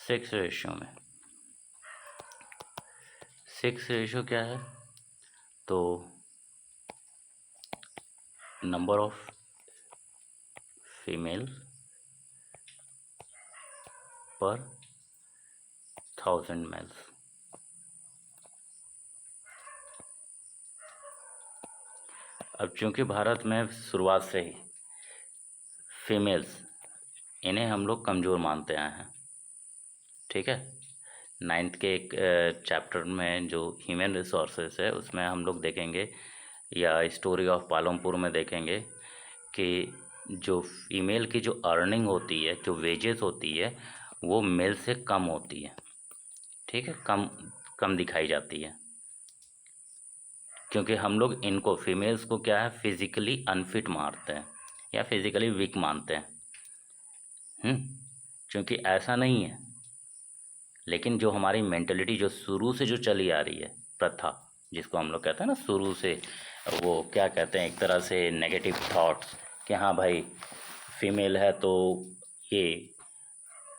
Sex ratio में sex ratio क्या है? तो नंबर ऑफ फीमेल पर 1000 मेल्स। अब चूंकि भारत में शुरुआत से ही फीमेल्स, इन्हें हम लोग कमज़ोर मानते आए हैं, ठीक है। 9th के एक चैप्टर में जो ह्यूमन रिसोर्सेस है उसमें हम लोग देखेंगे, या स्टोरी ऑफ पालमपुर में देखेंगे कि जो फीमेल की जो अर्निंग होती है, जो वेजेस होती है, वो मेल से कम होती है, ठीक है, कम कम दिखाई जाती है, क्योंकि हम लोग इनको फीमेल्स को क्या है, फिजिकली अनफिट मानते हैं या फिजिकली वीक मानते हैं। क्योंकि ऐसा नहीं है, लेकिन जो हमारी मेंटलिटी जो शुरू से जो चली आ रही है, प्रथा जिसको हम लोग कहते हैं ना, शुरू से वो क्या कहते हैं, एक तरह से नेगेटिव थॉट्स कि हाँ भाई फीमेल है तो ये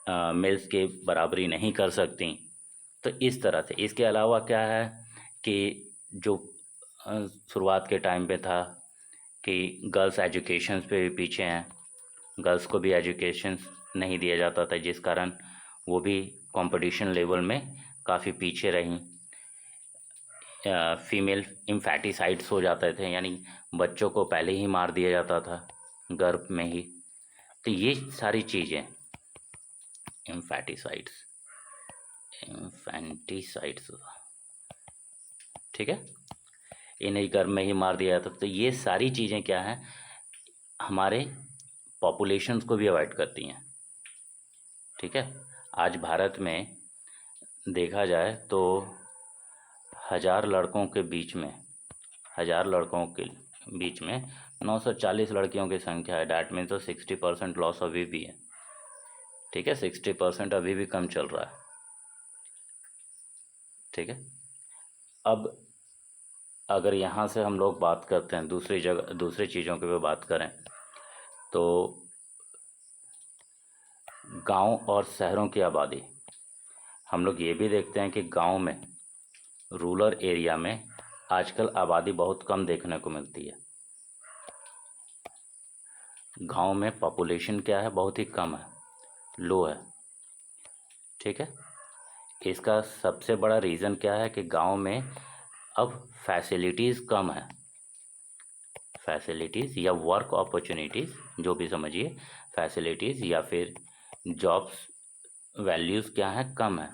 मेल्स के बराबरी नहीं कर सकती। तो इस तरह से, इसके अलावा क्या है कि जो शुरुआत के टाइम पे था कि गर्ल्स एजुकेशन पे भी पीछे हैं, गर्ल्स को भी एजुकेशन नहीं दिया जाता था, जिस कारण वो भी कंपटीशन लेवल में काफ़ी पीछे रहीं। फीमेल इन्फेटिसाइड्स हो जाते थे, यानी बच्चों को पहले ही मार दिया जाता था गर्भ में ही। तो ये सारी चीज़ें, इन्फेटिसाइड्स, ठीक है, इन्हें गर्भ में ही मार दिया जाता। तो ये सारी चीज़ें क्या हैं, हमारे पॉपुलेशंस को भी अवॉइड करती हैं, ठीक है। आज भारत में देखा जाए तो 1000 लड़कों के बीच में 940 लड़कियों की संख्या है। डैट मीन्स तो 60% लॉस अभी भी है, ठीक है, 60% अभी भी कम चल रहा है, ठीक है। अब अगर यहाँ से हम लोग बात करते हैं दूसरी जगह, दूसरी चीज़ों की भी बात करें तो गांव और शहरों की आबादी, हम लोग ये भी देखते हैं कि गांव में, रूरल एरिया में आजकल आबादी बहुत कम देखने को मिलती है। गांव में पॉपुलेशन क्या है, बहुत ही कम है, लो है, ठीक है। इसका सबसे बड़ा रीज़न क्या है कि गांव में अब फैसिलिटीज़ कम है, फैसिलिटीज़ या वर्क अपॉर्चुनिटीज़ जो भी समझिए, फैसिलिटीज़ या फिर जॉब्स वैल्यूज़ क्या है, कम है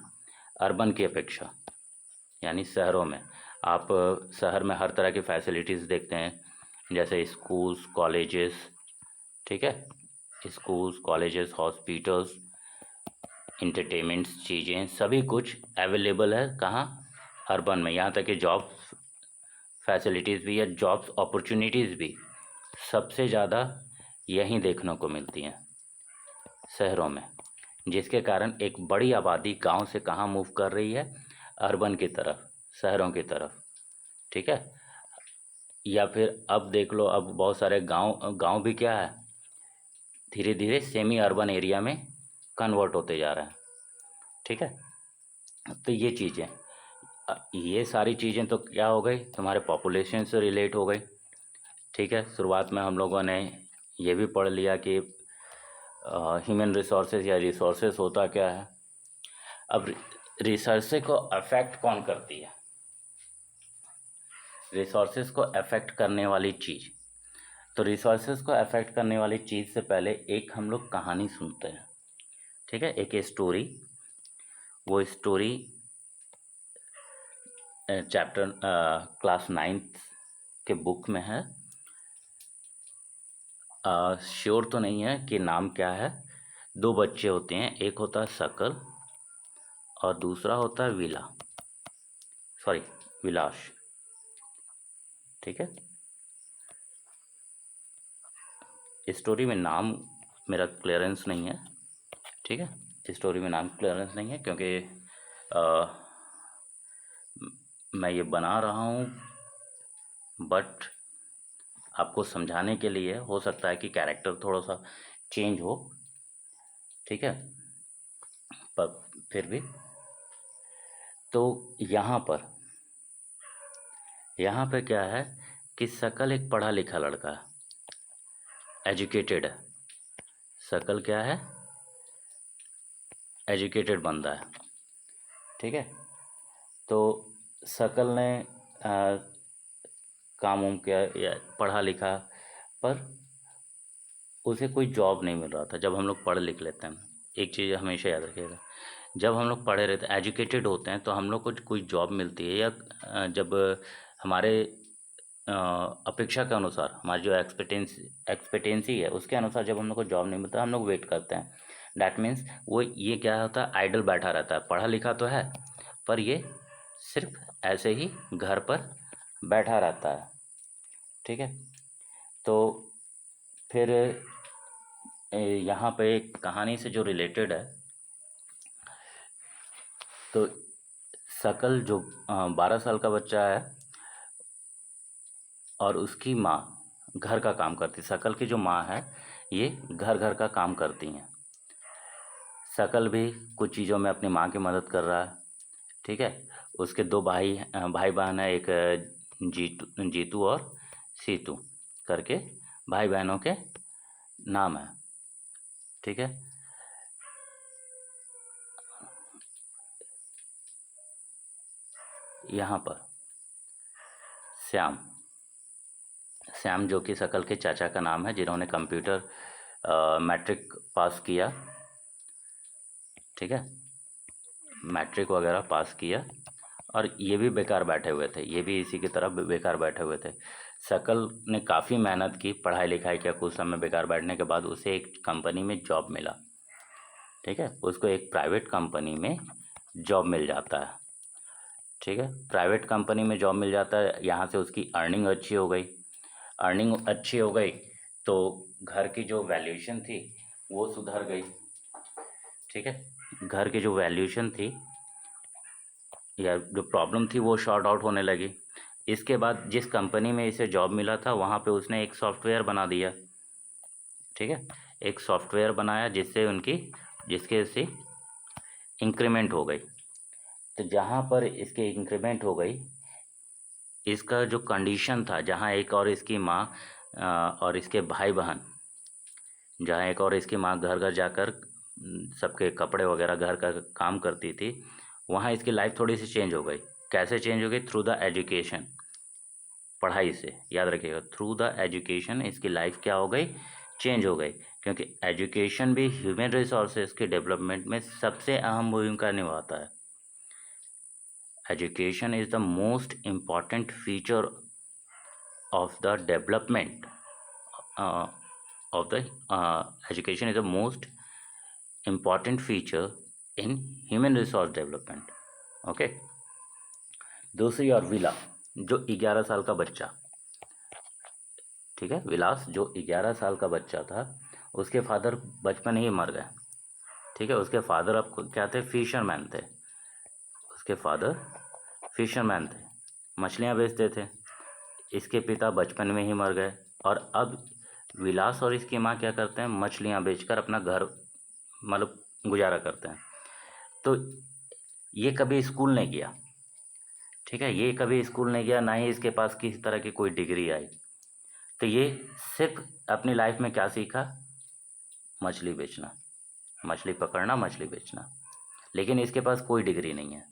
अर्बन की अपेक्षा। यानी शहरों में आप शहर में हर तरह की फैसिलिटीज़ देखते हैं, जैसे स्कूल्स, कॉलेजेस, ठीक है, स्कूल्स, कॉलेजेस, हॉस्पिटल्स, इंटरटेनमेंट्स, चीज़ें सभी कुछ अवेलेबल है कहाँ, अर्बन में। यहाँ तक कि जॉब फैसिलिटीज़ भी या जॉब्स अपॉर्चुनिटीज़ भी सबसे ज़्यादा यहीं देखने को मिलती हैं, शहरों में, जिसके कारण एक बड़ी आबादी गांव से कहाँ मूव कर रही है, अर्बन की तरफ, शहरों की तरफ, ठीक है। या फिर अब देख लो, अब बहुत सारे गांव भी क्या है, धीरे धीरे सेमी अर्बन एरिया में कन्वर्ट होते जा रहे हैं, ठीक है। तो ये चीज़ें, ये सारी चीज़ें तो क्या हो गई, तुम्हारे पॉपुलेशन से रिलेट हो गई, ठीक है। शुरुआत में हम लोगों ने ये भी पढ़ लिया कि ह्यूमन रिसोर्सेज या रिसोर्सेज होता क्या है। अब रिसोर्सेज को अफेक्ट कौन करती है, रिसोर्सेज को अफेक्ट करने वाली चीज़, तो रिसोर्सेज को अफेक्ट करने वाली चीज़ से पहले एक हम लोग कहानी सुनते हैं, ठीक है, एक स्टोरी। वो स्टोरी चैप्टर क्लास 9th के बुक में है, श्योर तो नहीं है कि नाम क्या है। 2 बच्चे होते हैं, एक होता है शकल और दूसरा होता है विलास, ठीक है। स्टोरी में नाम मेरा क्लियरेंस नहीं है, ठीक है, स्टोरी में नाम क्लियरेंस नहीं है क्योंकि मैं ये बना रहा हूँ, बट आपको समझाने के लिए हो सकता है कि कैरेक्टर थोड़ा सा चेंज हो, ठीक है, पर फिर भी। तो यहाँ पर क्या है कि शकल एक पढ़ा लिखा लड़का है, एजुकेटेड है। शकल क्या है? एजुकेटेड बंदा है। ठीक है। तो शकल ने काम वाम किया या पढ़ा लिखा, पर उसे कोई जॉब नहीं मिल रहा था। जब हम लोग पढ़ लिख लेते हैं, एक चीज़ हमेशा याद रखिएगा, जब हम लोग पढ़े रहते हैं, एजुकेटेड होते हैं, तो हम लोग को कोई जॉब मिलती है या जब हमारे अपेक्षा के अनुसार, हमारी जो एक्सपेक्टेंसी है उसके अनुसार जब हम लोग को जॉब नहीं मिलता, हम लोग वेट करते हैं। डैट मीन्स वो ये क्या होता है, आइडल बैठा रहता है। पढ़ा लिखा तो है पर ये सिर्फ ऐसे ही घर पर बैठा रहता है। ठीक है। तो फिर यहाँ पे एक कहानी से जो रिलेटेड है, तो शकल जो 12 साल का बच्चा है और उसकी माँ घर का काम करती। शकल की जो माँ है ये घर घर का काम करती हैं। शकल भी कुछ चीज़ों में अपनी माँ की मदद कर रहा है। ठीक है। उसके दो भाई बहन है, एक जीतू और सीतू करके भाई बहनों के नाम है। ठीक है। यहाँ पर श्याम श्याम जो कि शकल के चाचा का नाम है, जिन्होंने कंप्यूटर मैट्रिक पास किया। ठीक है। मैट्रिक वगैरह पास किया और ये भी बेकार बैठे हुए थे, ये भी इसी की तरह बेकार बैठे हुए थे। शकल ने काफ़ी मेहनत की, पढ़ाई लिखाई किया, कुछ समय बेकार बैठने के बाद उसे एक कंपनी में जॉब मिला। ठीक है। उसको एक प्राइवेट कंपनी में जॉब मिल जाता है। ठीक है। प्राइवेट कंपनी में जॉब मिल जाता है, यहाँ से उसकी अर्निंग अच्छी हो गई। अर्निंग अच्छी हो गई तो घर की जो वैल्यूएशन थी वो सुधर गई। ठीक है। घर की जो वैल्यूएशन थी या जो प्रॉब्लम थी वो शॉर्ट आउट होने लगी। इसके बाद जिस कंपनी में इसे जॉब मिला था वहाँ पे उसने एक सॉफ्टवेयर बना दिया। ठीक है। एक सॉफ्टवेयर बनाया जिसके से इंक्रीमेंट हो गई। तो जहाँ पर इसके इंक्रीमेंट हो गई, इसका जो कंडीशन था, जहाँ एक और इसकी माँ और इसके भाई बहन, जहाँ एक और इसकी माँ घर घर जाकर सबके कपड़े वगैरह घर का काम करती थी, वहाँ इसकी लाइफ थोड़ी सी चेंज हो गई। कैसे चेंज हो गई? थ्रू द एजुकेशन, पढ़ाई से। याद रखिएगा, थ्रू द एजुकेशन इसकी लाइफ क्या हो गई? चेंज हो गई। क्योंकि एजुकेशन भी ह्यूमन रिसोर्सेज के डेवलपमेंट में सबसे अहम भूमिका निभाता है। Education is the most important feature of the development of the education is the most important feature in human resource development. Okay. दूसरी और विला जो 11 साल का बच्चा, ठीक है, विलास जो 11 साल का बच्चा था, उसके फादर बचपन ही मर गए। ठीक है। उसके फादर अब क्या थे? फिशरमैन थे। उसके फादर फिशरमैन थे, मछलियाँ बेचते थे। इसके पिता बचपन में ही मर गए और अब विलास और इसकी माँ क्या करते हैं? मछलियाँ बेचकर अपना घर मतलब गुजारा करते हैं। तो ये कभी स्कूल नहीं गया। ठीक है। ये कभी स्कूल नहीं गया, ना ही इसके पास किसी तरह की कोई डिग्री आई। तो ये सिर्फ अपनी लाइफ में क्या सीखा? मछली बेचना, मछली पकड़ना, मछली बेचना। लेकिन इसके पास कोई डिग्री नहीं है।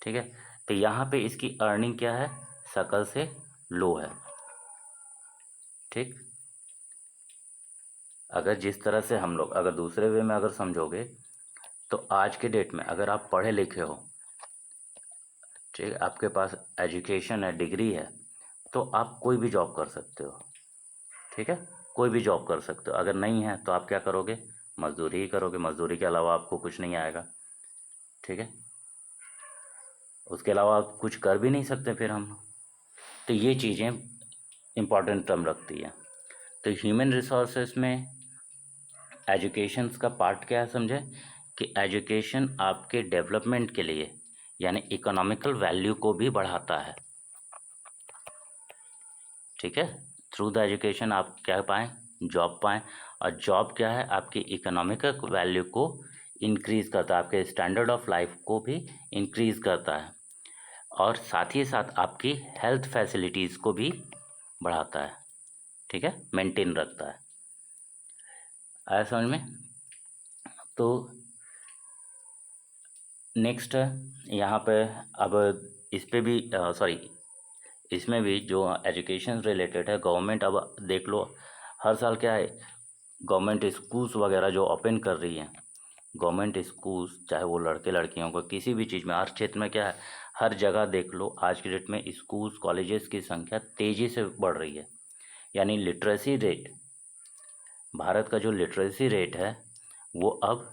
ठीक है। तो यहाँ पे इसकी अर्निंग क्या है? शकल से लो है। ठीक। अगर जिस तरह से हम लोग अगर दूसरे वे में अगर समझोगे, तो आज के डेट में अगर आप पढ़े लिखे हो, ठीक है, आपके पास एजुकेशन है, डिग्री है, तो आप कोई भी जॉब कर सकते हो। ठीक है। कोई भी जॉब कर सकते हो। अगर नहीं है तो आप क्या करोगे? मजदूरी ही करोगे। मजदूरी के अलावा आपको कुछ नहीं आएगा। ठीक है। उसके अलावा आप कुछ कर भी नहीं सकते फिर हम। तो ये चीज़ें इम्पॉर्टेंट टर्म रखती है। तो ह्यूमन रिसोर्सेस में एजुकेशन का पार्ट क्या है, समझे कि एजुकेशन आपके डेवलपमेंट के लिए यानी इकोनॉमिकल वैल्यू को भी बढ़ाता है। ठीक है। थ्रू द एजुकेशन आप क्या पाएँ? जॉब पाएँ। और जॉब क्या है? आपकी इकोनॉमिकल वैल्यू को इंक्रीज़ करता है, आपके स्टैंडर्ड ऑफ लाइफ को भी इंक्रीज़ करता है, और साथ ही साथ आपकी हेल्थ फैसिलिटीज़ को भी बढ़ाता है, ठीक है, मेंटेन रखता है। आया समझ में? तो नेक्स्ट यहाँ पे अब इस पे भी सॉरी इसमें भी जो एजुकेशन रिलेटेड है, गवर्नमेंट अब देख लो हर साल क्या है, गवर्नमेंट स्कूल्स वगैरह जो ओपन कर रही है, गवर्नमेंट स्कूल्स चाहे वो लड़के लड़कियों को किसी भी चीज़ में, हर क्षेत्र में क्या है, हर जगह देख लो आज की डेट में स्कूल्स कॉलेजेस की संख्या तेज़ी से बढ़ रही है। यानी लिटरेसी रेट, भारत का जो लिटरेसी रेट है वो अब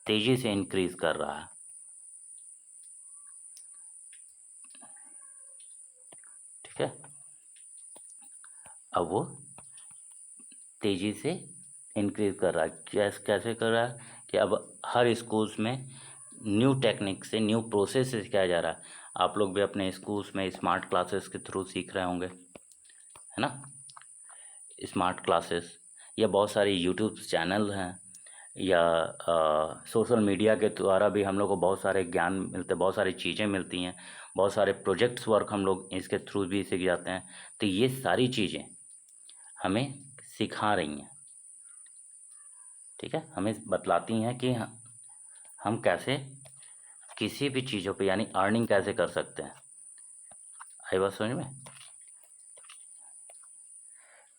तेज़ी से इंक्रीज़ कर रहा है, ठीक है। अब वो तेज़ी से इंक्रीज़ कर रहा है, कैसे कर रहा है कि अब हर स्कूल्स में न्यू टेक्निक से, न्यू प्रोसेस से किया जा रहा है। आप लोग भी अपने स्कूल्स में स्मार्ट क्लासेस के थ्रू सीख रहे होंगे, है ना, स्मार्ट क्लासेस, या बहुत सारे यूट्यूब चैनल हैं, या सोशल मीडिया के द्वारा भी हम लोग को बहुत सारे ज्ञान मिलते हैं, बहुत सारी चीज़ें मिलती हैं, बहुत सारे प्रोजेक्ट्स वर्क हम लोग इसके थ्रू भी सीख जाते हैं। तो ये सारी चीज़ें हमें सिखा रही हैं, ठीक है, हमें बतलाती हैं कि हम कैसे किसी भी चीज़ों पे यानी अर्निंग कैसे कर सकते हैं। आई बात समझ में?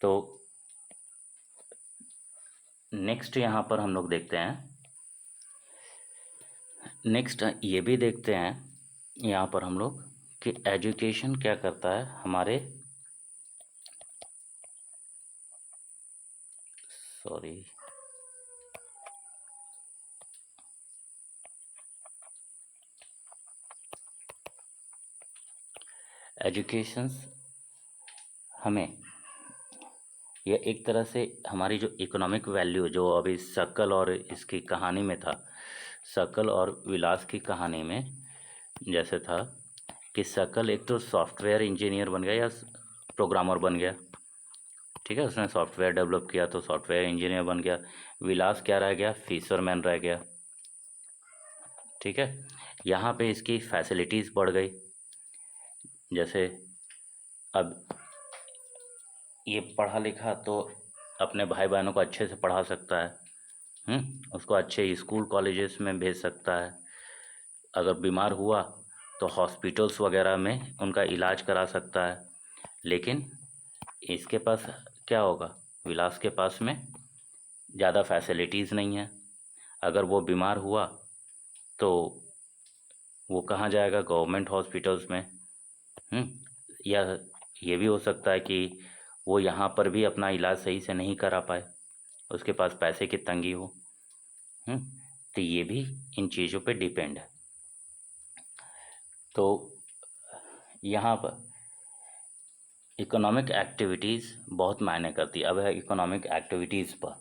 तो नेक्स्ट यहाँ पर हम लोग देखते हैं, नेक्स्ट ये भी देखते हैं यहाँ पर हम लोग कि एजुकेशन क्या करता है हमारे, सॉरी, एजुकेशंस हमें, यह एक तरह से हमारी जो इकोनॉमिक वैल्यू जो अभी शकल और इसकी कहानी में था, शकल और विलास की कहानी में जैसे था कि शकल एक तो सॉफ्टवेयर इंजीनियर बन गया या प्रोग्रामर बन गया, ठीक है, उसने सॉफ्टवेयर डेवलप किया तो सॉफ्टवेयर इंजीनियर बन गया। विलास क्या रह गया, फिशरमैन रह गया, ठीक है। यहाँ पे इसकी फैसिलिटीज़ बढ़ गई, जैसे अब ये पढ़ा लिखा तो अपने भाई बहनों को अच्छे से पढ़ा सकता है, उसको अच्छे स्कूल कॉलेजेस में भेज सकता है, अगर बीमार हुआ तो हॉस्पिटल्स वगैरह में उनका इलाज करा सकता है। लेकिन इसके पास क्या होगा, विलास के पास में ज़्यादा फैसिलिटीज़ नहीं है, अगर वो बीमार हुआ तो वो कहाँ जाएगा, गवर्नमेंट हॉस्पिटल्स में, या ये भी हो सकता है कि वो यहाँ पर भी अपना इलाज सही से नहीं करा पाए, उसके पास पैसे की तंगी हो, तो ये भी इन चीज़ों पे डिपेंड है। तो यहाँ पर इकोनॉमिक एक्टिविटीज़ बहुत मायने करती है। अब है इकोनॉमिक एक्टिविटीज़ पर,